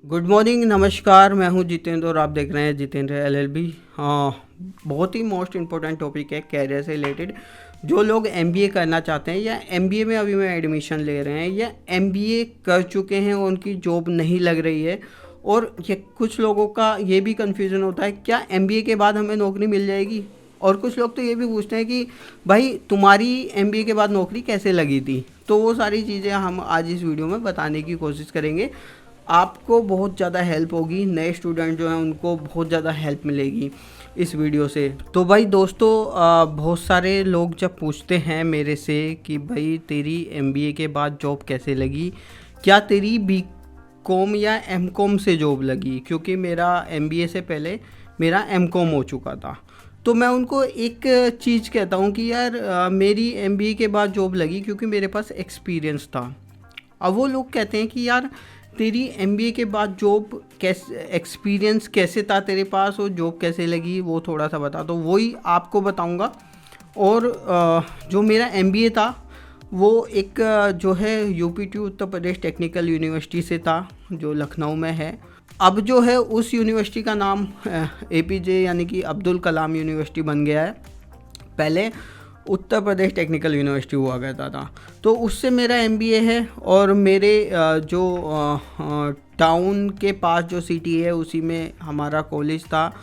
Good morning, नमस्कार। मैं हूं जितेंद्र और आप देख रहे हैं जितेंद्र एलएलबी। हाँ, बहुत ही मोस्ट इम्पोर्टेंट टॉपिक है कैरियर से रिलेटेड। जो लोग एमबीए करना चाहते हैं या एमबीए में अभी में एडमिशन ले रहे हैं या एमबीए कर चुके हैं और उनकी जॉब नहीं लग रही है, और ये कुछ लोगों का ये भी कन्फ्यूज़न होता है क्या एमबीए के बाद हमें नौकरी मिल जाएगी। और कुछ लोग तो ये भी पूछते हैं कि भाई तुम्हारी एमबीए के बाद नौकरी कैसे लगी थी। तो वो सारी चीज़ें हम आज इस वीडियो में बताने की कोशिश करेंगे। आपको बहुत ज़्यादा हेल्प होगी, नए स्टूडेंट जो हैं उनको बहुत ज़्यादा हेल्प मिलेगी इस वीडियो से। तो भाई दोस्तों, बहुत सारे लोग जब पूछते हैं मेरे से कि भाई तेरी एमबीए के बाद जॉब कैसे लगी, क्या तेरी बीकॉम या एमकॉम से जॉब लगी, क्योंकि मेरा एमबीए से पहले मेरा एमकॉम हो चुका था। तो मैं उनको एक चीज़ कहता हूँ कि यार मेरी एमबीए के बाद जॉब लगी क्योंकि मेरे पास एक्सपीरियंस था। अब वो लोग कहते हैं कि यार तेरी एमबीए के बाद जॉब कैसे, एक्सपीरियंस कैसे था तेरे पास और जॉब कैसे लगी, वो थोड़ा सा बता। तो वही आपको बताऊंगा। और जो मेरा एमबीए था वो एक जो है UPT Uttar Pradesh technical university से था, जो लखनऊ में है। अब जो है उस यूनिवर्सिटी का नाम एपीजे यानी कि अब्दुल कलाम यूनिवर्सिटी बन गया है। पहले उत्तर प्रदेश टेक्निकल यूनिवर्सिटी हुआ करता था। तो उससे मेरा एमबीए है। और मेरे जो टाउन के पास जो सिटी है उसी में हमारा कॉलेज था।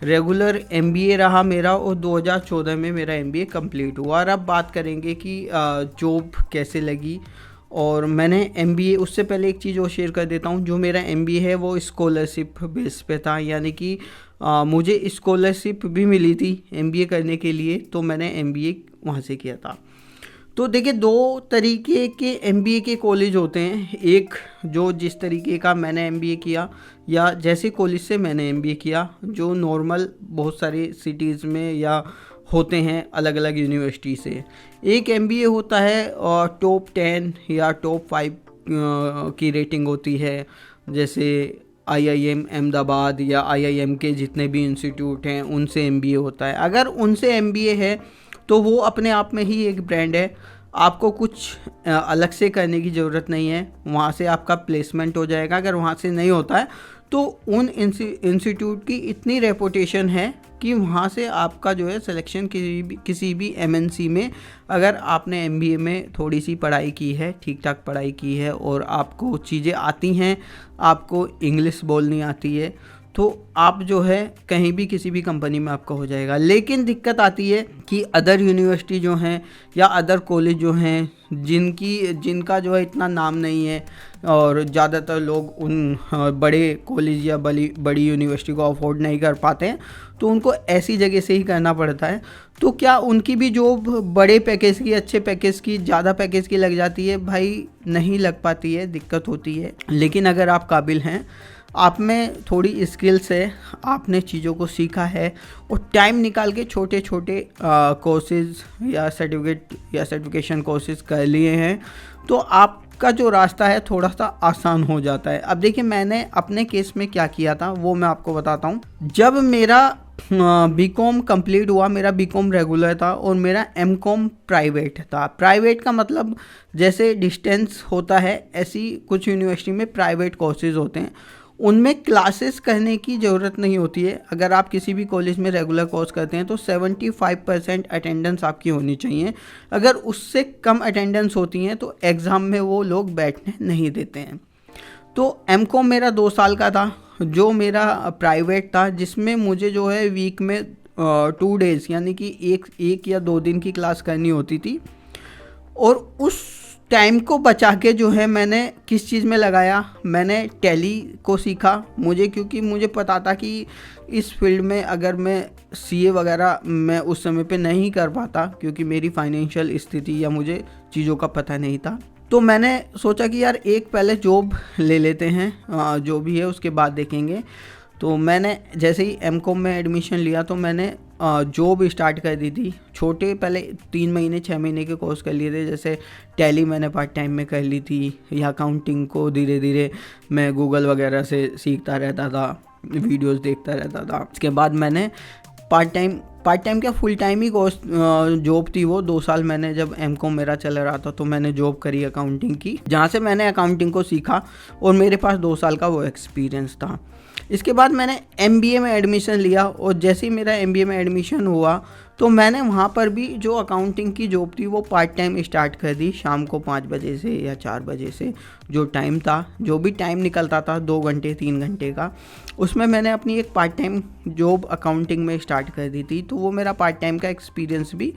रेगुलर एमबीए रहा मेरा और 2014 में मेरा एमबीए कंप्लीट हुआ। और अब बात करेंगे कि जॉब कैसे लगी। और मैंने एमबीए, उससे पहले एक चीज़ और शेयर कर देता हूँ, जो मेरा एमबीए है वो स्कॉलरशिप बेस पे था, यानी कि मुझे स्कॉलरशिप भी मिली थी एमबीए करने के लिए। तो मैंने एमबीए वहाँ से किया था। तो देखिए, दो तरीके के एमबीए के कॉलेज होते हैं। एक जो जिस तरीके का मैंने एमबीए किया या जैसे कॉलेज से मैंने एमबीए किया, जो नॉर्मल बहुत सारी सिटीज़ में या होते हैं अलग अलग यूनिवर्सिटी से। एक एमबीए होता है और टॉप 10 या टॉप 5 की रेटिंग होती है, जैसे आईआईएम अहमदाबाद या आईआईएम के जितने भी इंस्टीट्यूट हैं उनसे एमबीए होता है। अगर उनसे एमबीए है तो वो अपने आप में ही एक ब्रांड है। आपको कुछ अलग से करने की ज़रूरत नहीं है, वहाँ से आपका प्लेसमेंट हो जाएगा। अगर वहाँ से नहीं होता है तो उन इंस्टीट्यूट की इतनी रेपुटेशन है कि वहाँ से आपका जो है सिलेक्शन किसी भी एमएनसी में, अगर आपने एमबीए में थोड़ी सी पढ़ाई की है, ठीक ठाक पढ़ाई की है और आपको चीज़ें आती हैं, आपको इंग्लिश बोलनी आती है, तो आप जो है कहीं भी किसी भी कंपनी में आपका हो जाएगा। लेकिन दिक्कत आती है कि अदर यूनिवर्सिटी जो हैं या अदर कॉलेज जो हैं जिनका जो है इतना नाम नहीं है और ज़्यादातर लोग उन बड़े कॉलेज या बड़ी यूनिवर्सिटी को अफोर्ड नहीं कर पाते हैं, तो उनको ऐसी जगह से ही करना पड़ता है। तो क्या उनकी भी जॉब बड़े पैकेज की, अच्छे पैकेज की, ज़्यादा पैकेज की लग जाती है? भाई नहीं लग पाती है, दिक्कत होती है। लेकिन अगर आप काबिल हैं, आप में थोड़ी स्किल्स है, आपने चीज़ों को सीखा है और टाइम निकाल के छोटे छोटे कोर्सेज या सर्टिफिकेशन कोर्सेज कर लिए हैं, तो आपका जो रास्ता है थोड़ा सा आसान हो जाता है। अब देखिए, मैंने अपने केस में क्या किया था वो मैं आपको बताता हूँ। जब मेरा बीकॉम कंप्लीट हुआ, मेरा बीकॉम रेगुलर था और मेरा एमकॉम प्राइवेट था। प्राइवेट का मतलब जैसे डिस्टेंस होता है, ऐसी कुछ यूनिवर्सिटी में प्राइवेट कोर्सेज होते हैं, उनमें क्लासेस करने की ज़रूरत नहीं होती है। अगर आप किसी भी कॉलेज में रेगुलर कोर्स करते हैं तो 75% अटेंडेंस आपकी होनी चाहिए। अगर उससे कम अटेंडेंस होती हैं तो एग्ज़ाम में वो लोग बैठने नहीं देते हैं। तो एमकॉम मेरा 2 साल का था, जो मेरा प्राइवेट था, जिसमें मुझे जो है वीक में 2 डेज़ यानी कि एक या 2 दिन की क्लास करनी होती थी। और उस टाइम को बचा के जो है मैंने किस चीज़ में लगाया, मैंने टैली को सीखा। क्योंकि मुझे पता था कि इस फील्ड में अगर मैं सीए वगैरह मैं उस समय पे नहीं कर पाता, क्योंकि मेरी फाइनेंशियल स्थिति या मुझे चीज़ों का पता नहीं था। तो मैंने सोचा कि यार एक पहले जॉब ले लेते हैं, जो भी है उसके बाद देखेंगे। तो मैंने जैसे ही एमकॉम में एडमिशन लिया तो मैंने जॉब स्टार्ट कर दी थी। छोटे पहले 3 महीने 6 महीने के कोर्स कर लिए थे, जैसे टैली मैंने पार्ट टाइम में कर ली थी, या अकाउंटिंग को धीरे धीरे मैं गूगल वगैरह से सीखता रहता था, वीडियोस देखता रहता था। इसके बाद मैंने पार्ट टाइम क्या फुल टाइम ही कोर्स जॉब थी वो। 2 साल मैंने जब एमकॉम मेरा चल रहा था तो मैंने जॉब करी अकाउंटिंग की, जहाँ से मैंने अकाउंटिंग को सीखा और मेरे पास 2 साल का वो एक्सपीरियंस था। इसके बाद मैंने एमबीए में एडमिशन लिया और जैसे ही मेरा एमबीए में एडमिशन हुआ तो मैंने वहाँ पर भी जो अकाउंटिंग की जॉब थी वो पार्ट टाइम स्टार्ट कर दी, शाम को 5 बजे से या 4 बजे से जो टाइम था, जो भी टाइम निकलता था 2 घंटे 3 घंटे का, उसमें मैंने अपनी एक पार्ट टाइम जॉब अकाउंटिंग में स्टार्ट कर दी थी। तो वो मेरा पार्ट टाइम का एक्सपीरियंस भी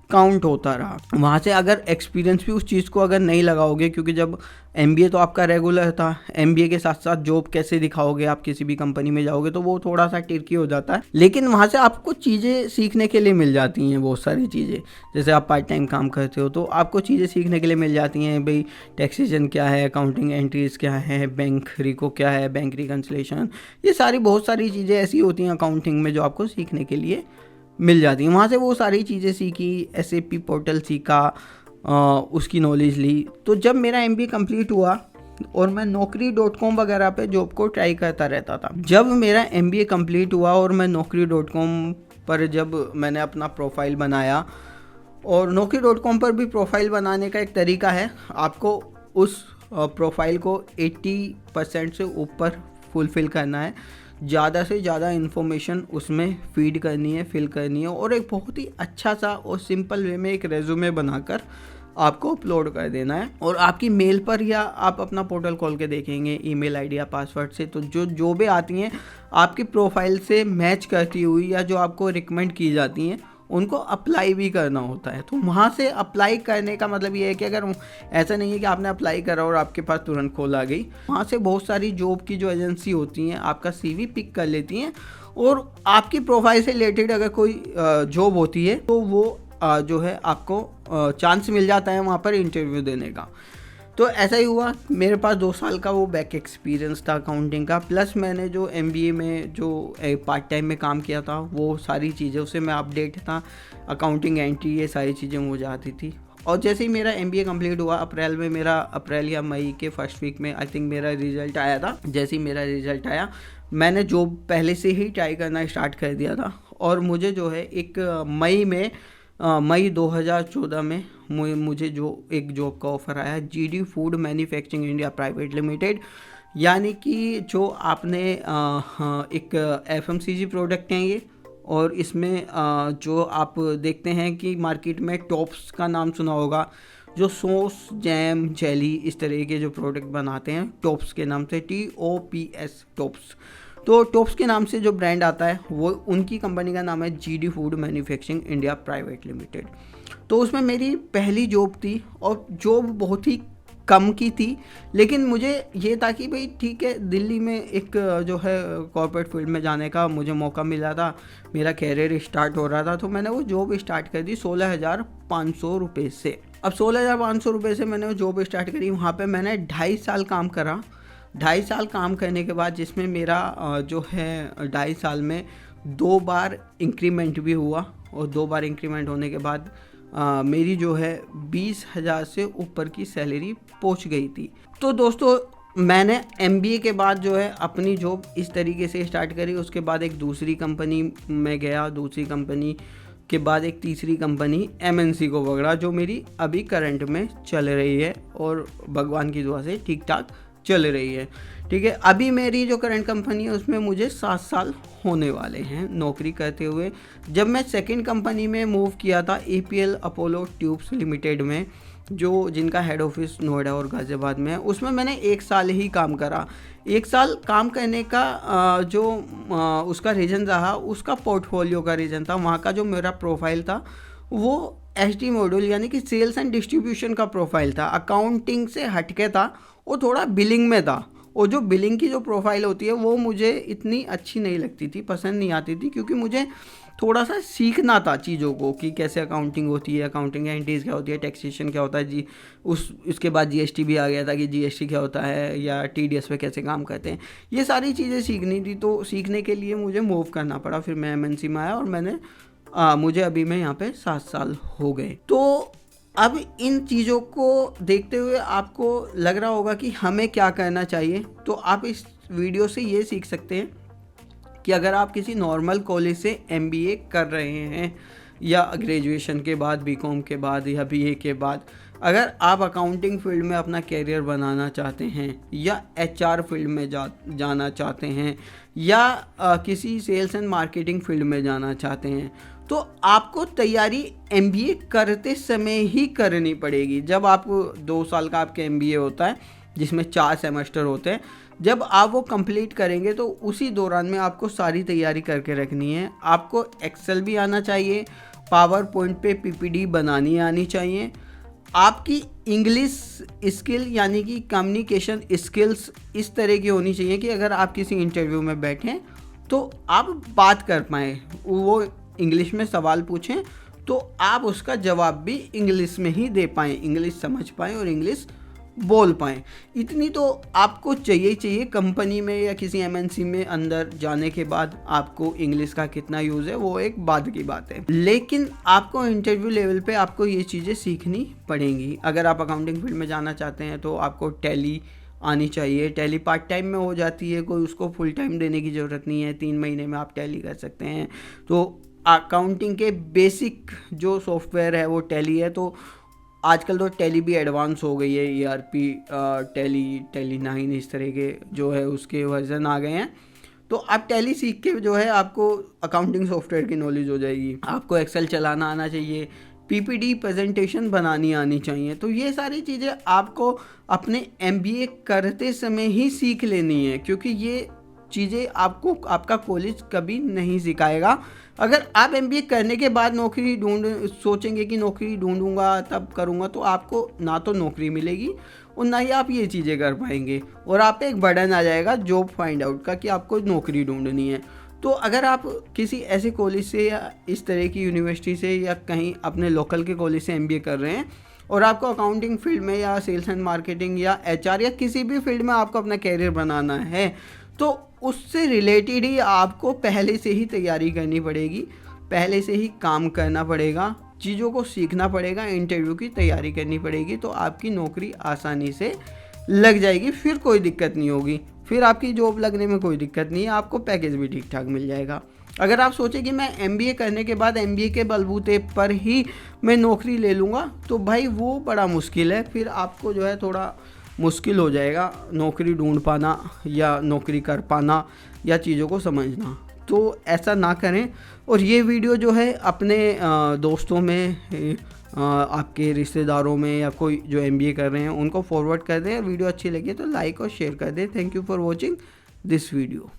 काउंट होता रहा। वहाँ से अगर एक्सपीरियंस भी उस चीज़ को अगर नहीं लगाओगे, क्योंकि जब एमबीए तो आपका रेगुलर था, एमबीए के साथ साथ जॉब कैसे दिखाओगे, आप किसी भी कंपनी में जाओगे तो वो थोड़ा सा ट्रिकी हो जाता है। लेकिन वहाँ से आपको चीज़ें सीखने के लिए मिल जाती हैं, बहुत सारी चीज़ें। जैसे आप पार्ट टाइम काम करते हो तो आपको चीज़ें सीखने के लिए मिल जाती हैं, भाई टैक्सेशन क्या है, अकाउंटिंग एंट्रीज क्या है, बैंक रिको क्या है, बैंक रिकन्सिलेशन, ये सारी बहुत सारी चीज़ें ऐसी होती हैं अकाउंटिंग में जो आपको सीखने के लिए मिल जाती हैं। वहाँ से वो सारी चीज़ें सीखी, एसएपी पोर्टल सीखा, उसकी नॉलेज ली। तो जब मेरा एमबीए कंप्लीट हुआ और मैं naukri.com वगैरह पे जॉब को ट्राई करता रहता था। जब मेरा एमबीए कंप्लीट हुआ और मैं naukri.com पर जब मैंने अपना प्रोफाइल बनाया, और naukri.com पर भी प्रोफाइल बनाने का एक तरीका है, आपको उस प्रोफाइल को 80% से ऊपर फुलफ़िल करना है, ज़्यादा से ज़्यादा इन्फॉर्मेशन उसमें फीड करनी है, फिल करनी है, और एक बहुत ही अच्छा सा और सिंपल वे में एक रेज्यूमे बनाकर आपको अपलोड कर देना है। और आपकी मेल पर या आप अपना पोर्टल खोल के देखेंगे ईमेल आईडी या पासवर्ड से, तो जो भी आती हैं आपकी प्रोफाइल से मैच करती हुई या जो आपको रिकमेंड की जाती हैं, उनको अप्लाई भी करना होता है। तो वहाँ से अप्लाई करने का मतलब ये है कि अगर ऐसा नहीं है कि आपने अप्लाई करा और आपके पास तुरंत कॉल आ गई, वहाँ से बहुत सारी जॉब की जो एजेंसी होती हैं आपका सीवी पिक कर लेती हैं, और आपकी प्रोफाइल से रिलेटेड अगर कोई जॉब होती है तो वो जो है आपको चांस मिल जाता है वहाँ पर इंटरव्यू देने का। तो ऐसा ही हुआ, मेरे पास 2 साल का वो बैक एक्सपीरियंस था अकाउंटिंग का, प्लस मैंने जो एमबीए में जो पार्ट टाइम में काम किया था वो सारी चीज़ें, उससे मैं अपडेट था, अकाउंटिंग एंट्री ये सारी चीज़ें मुझे आती थी। और जैसे ही मेरा एमबीए कंप्लीट हुआ अप्रैल या मई के फर्स्ट वीक में आई थिंक मेरा रिज़ल्ट आया था। जैसे ही मेरा रिज़ल्ट आया, मैंने जॉब पहले से ही ट्राई करना स्टार्ट कर दिया था, और मुझे जो है एक मई 2014 में मुझे जो एक जॉब का ऑफ़र आया, GD food manufacturing India private limited, यानी कि जो आपने एक एफएमसीजी प्रोडक्ट हैं ये, और इसमें जो आप देखते हैं कि मार्केट में टॉप्स का नाम सुना होगा, जो सॉस, जैम, जेली इस तरह के जो प्रोडक्ट बनाते हैं टॉप्स के नाम से, TOPS टॉप्स। तो टॉप्स के नाम से जो ब्रांड आता है वो उनकी कंपनी का नाम है GD food manufacturing India private limited. तो उसमें मेरी पहली जॉब थी, और जॉब बहुत ही कम की थी, लेकिन मुझे ये था कि भाई ठीक है, दिल्ली में एक जो है कॉर्पोरेट फील्ड में जाने का मुझे मौका मिला था, मेरा कैरियर स्टार्ट हो रहा था, तो मैंने वो जॉब स्टार्ट कर दी 16,500 रुपये से। अब 16,500 रुपये से मैंने वो जॉब स्टार्ट करी, वहाँ पे मैंने 2.5 साल काम करा। 2.5 साल काम करने के बाद, जिसमें मेरा जो है 2.5 साल में 2 बार इंक्रीमेंट भी हुआ, और 2 बार इंक्रीमेंट होने के बाद मेरी जो है 20,000 से ऊपर की सैलरी पहुंच गई थी। तो दोस्तों, मैंने एमबीए के बाद जो है अपनी जॉब इस तरीके से स्टार्ट करी। उसके बाद एक दूसरी कंपनी में गया, दूसरी कंपनी के बाद एक तीसरी कंपनी एमएनसी को पकड़ा, जो मेरी अभी करंट में चल रही है, और भगवान की दुआ से ठीक ठाक चल रही है। ठीक है, अभी मेरी जो करंट कंपनी है उसमें मुझे 7 साल होने वाले हैं नौकरी करते हुए। जब मैं सेकंड कंपनी में मूव किया था, APL अपोलो ट्यूब्स लिमिटेड में, जो जिनका हेड ऑफिस नोएडा और गाज़ियाबाद में है, उसमें मैंने 1 साल ही काम करा। 1 साल काम करने का जो उसका रीज़न रहा, उसका पोर्टफोलियो का रीज़न था। वहाँ का जो मेरा प्रोफाइल था वो SD मॉड्यूल यानी कि सेल्स एंड डिस्ट्रीब्यूशन का प्रोफाइल था, अकाउंटिंग से हटके था, वो थोड़ा बिलिंग में था। और जो बिलिंग की जो प्रोफाइल होती है वो मुझे इतनी अच्छी नहीं लगती थी, पसंद नहीं आती थी, क्योंकि मुझे थोड़ा सा सीखना था चीज़ों को कि कैसे अकाउंटिंग होती है, अकाउंटिंग एंट्रीज क्या होती है, टैक्सेशन क्या होता है जी। उसके बाद GST भी आ गया था कि GST क्या होता है, या TDS पे कैसे काम करते हैं, ये सारी चीज़ें सीखनी थी। तो सीखने के लिए मुझे मूव करना पड़ा। फिर मैं MNC में आया, और मुझे अभी में यहाँ पे 7 साल हो गए। तो अब इन चीज़ों को देखते हुए आपको लग रहा होगा कि हमें क्या करना चाहिए। तो आप इस वीडियो से ये सीख सकते हैं कि अगर आप किसी नॉर्मल कॉलेज से MBA कर रहे हैं या ग्रेजुएशन के बाद, बीकॉम के बाद या BA के बाद, अगर आप अकाउंटिंग फील्ड में अपना कैरियर बनाना चाहते हैं या HR फील्ड में जाना चाहते हैं या किसी सेल्स एंड मार्केटिंग फील्ड में जाना चाहते हैं, तो आपको तैयारी MBA करते समय ही करनी पड़ेगी। जब आप 2 साल का आपका MBA होता है जिसमें 4 सेमेस्टर होते हैं, जब आप वो कंप्लीट करेंगे तो उसी दौरान में आपको सारी तैयारी करके रखनी है। आपको एक्सेल भी आना चाहिए, पावर पॉइंट पे PPT बनानी आनी चाहिए, आपकी इंग्लिश स्किल यानी कि कम्युनिकेशन स्किल्स इस तरह की होनी चाहिए कि अगर आप किसी इंटरव्यू में बैठें तो आप बात कर पाएँ, वो इंग्लिश में सवाल पूछें तो आप उसका जवाब भी इंग्लिश में ही दे पाएँ, इंग्लिश समझ पाएँ और इंग्लिश बोल पाएँ। इतनी तो आपको चाहिए। कंपनी में या किसी MNC में अंदर जाने के बाद आपको इंग्लिश का कितना यूज़ है वो एक बाद की बात है, लेकिन आपको इंटरव्यू लेवल पे आपको ये चीज़ें सीखनी पड़ेंगी। अगर आप अकाउंटिंग फील्ड में जाना चाहते हैं तो आपको टैली आनी चाहिए। टैली पार्ट टाइम में हो जाती है, कोई उसको फुल टाइम देने की ज़रूरत नहीं है, 3 महीने में आप टैली कर सकते हैं। तो अकाउंटिंग के बेसिक जो सॉफ्टवेयर है वो टैली है। तो आजकल तो टैली भी एडवांस हो गई है, ERP टैली 9 इस तरह के जो है उसके वर्जन आ गए हैं। तो आप टैली सीख के जो है आपको अकाउंटिंग सॉफ्टवेयर की नॉलेज हो जाएगी। आपको एक्सेल चलाना आना चाहिए, PPT प्रेजेंटेशन बनानी आनी चाहिए। तो ये सारी चीज़ें आपको अपने MBA करते समय ही सीख लेनी है, क्योंकि ये चीज़ें आपको आपका कॉलेज कभी नहीं सिखाएगा। अगर आप MBA करने के बाद सोचेंगे कि नौकरी ढूंढूंगा तब करूंगा, तो आपको ना तो नौकरी मिलेगी और ना ही आप ये चीज़ें कर पाएंगे, और आप पे एक बर्डन आ जाएगा जॉब फाइंड आउट का कि आपको नौकरी ढूंढनी है। तो अगर आप किसी ऐसे कॉलेज से या इस तरह की यूनिवर्सिटी से या कहीं अपने लोकल के कॉलेज से MBA कर रहे हैं और आपको अकाउंटिंग फील्ड में या सेल्स एंड मार्केटिंग या HR या किसी भी फील्ड में आपको अपना कैरियर बनाना है, तो उससे रिलेटेड ही आपको पहले से ही तैयारी करनी पड़ेगी, पहले से ही काम करना पड़ेगा, चीज़ों को सीखना पड़ेगा, इंटरव्यू की तैयारी करनी पड़ेगी। तो आपकी नौकरी आसानी से लग जाएगी, फिर कोई दिक्कत नहीं होगी, फिर आपकी जॉब लगने में कोई दिक्कत नहीं है, आपको पैकेज भी ठीक ठाक मिल जाएगा। अगर आप सोचें कि मैं MBA करने के बाद MBA के बलबूते पर ही मैं नौकरी ले लूँगा, तो भाई वो बड़ा मुश्किल है, फिर आपको जो है थोड़ा मुश्किल हो जाएगा नौकरी ढूंढ पाना या नौकरी कर पाना या चीज़ों को समझना। तो ऐसा ना करें। और ये वीडियो जो है अपने दोस्तों में, आपके रिश्तेदारों में या कोई जो MBA कर रहे हैं उनको फॉरवर्ड कर दें। वीडियो अच्छी लगी तो लाइक और शेयर कर दें। Thank you for watching this video.